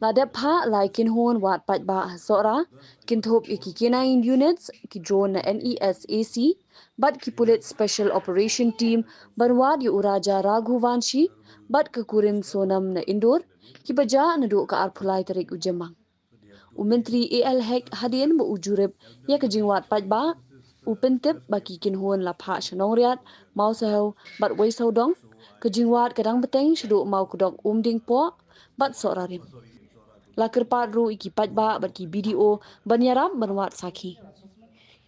Ladep ha lai kin hon wat pat ba Sohra kin thop iki K9 units ki drone na NESAC bat ki pulit special operation team banwad yu uraja Raghuvanshi bat ke kurim sonam na Indor ki baja na do ka arphulai tarik ujemang umentri AL hek hadien bu ujurib ya ke jingwat pat ba upentip baki kin hon la pha shanong riat mau saho bat wai dong ke jingwat kadang beteng shdu mau kudok ding po bat Sohra rim lakir padru iki pajba bat ki BDO banyaram banwat sakhi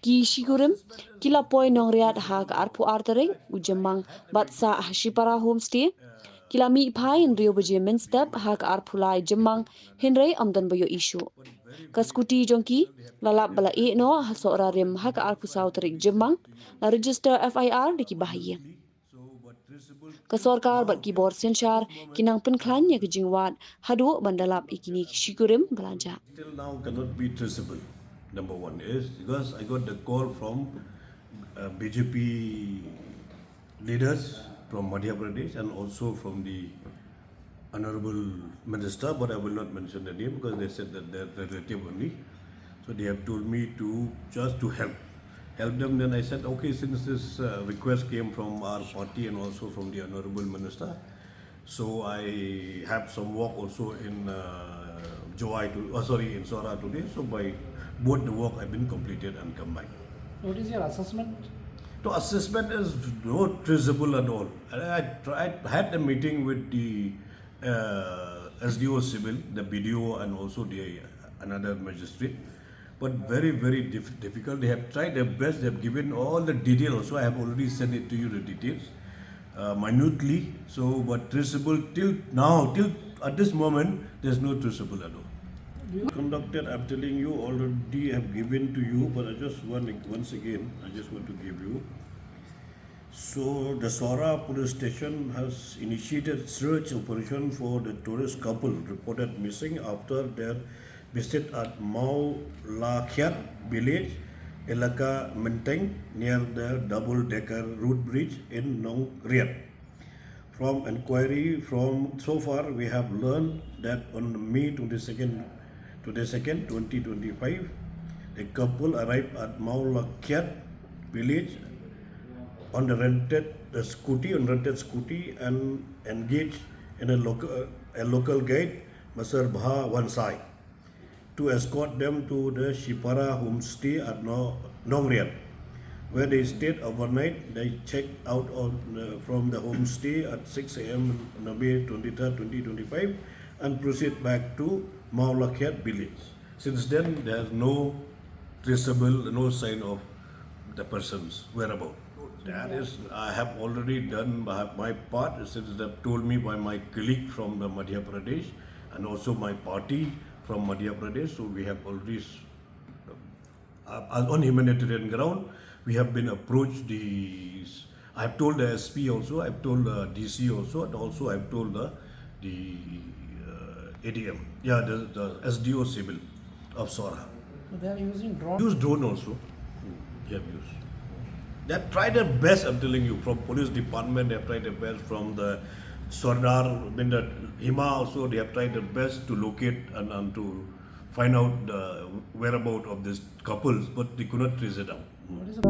ki shigurim kila poi nongriat ha ka arpu artering ujemang bat sa hashipara homestay kila mi phai in rio baje men step ha ka arpulai jemang hinrei amdan bayo issue ka skuti jongki lalap bala e no ha Sohra rim ha ka arpu sautrik jemang la register FIR diki bahaye ka sarkar bat ki bor senshar kinang penklan ya ke jingwat hadu bandalap ikini shikurim belanja. Till now cannot be traceable. Number one is because I got the call from BJP leaders from Madhya Pradesh and also from the honorable minister, but I will not mention the name because they said that they're relative only. So they have told me to just to help them. Then I said, okay, since this request came from our party and also from the honorable minister, so I have some work also in in Sohra today. So by both the work have been completed and combined. What is your assessment? The assessment is not traceable at all. I had a meeting with the SDO civil, the BDO and also the another magistrate. But very, very difficult. They have tried their best. They have given all the details. Also, I have already sent it to you, the details, minutely. So, but traceable till now, till at this moment, there's no traceable at all. Conducted, I'm telling you, already have given to you, but I just want, once again, I just want to give you. So, the Sohra police station has initiated search operation for the tourist couple reported missing after their visit at Meghalaya village, Elaka Menteng, near the double-decker route bridge in Ngut. From inquiry so far, we have learned that on May 22nd, 2025, the couple arrived at Meghalaya village on the rented scooty and engaged in a local guide, Mr. Bha Wansai, to escort them to the Shipara homestay at Nongriat, where they stayed overnight. They checked out from the homestay at 6 a.m. on May 23rd, 2025 and proceed back to Meghalaya village. Since then, there is no traceable, no sign of the person's whereabouts. That is, I have already done my part, since they have told me by my colleague from the Madhya Pradesh and also my party from Madhya Pradesh. So we have already, on humanitarian ground, we have been approached I have told the SP also, I have told the DC also, and also I have told the ADM, the SDO civil of Sohra. So they are using drone. Use drone also. They have used. They have tried their best, I'm telling you, from police department, they have tried their best, from the Sardar, then the Hima also, they have tried their best to locate and to find out the whereabouts of these couples, but they could not trace it out. What is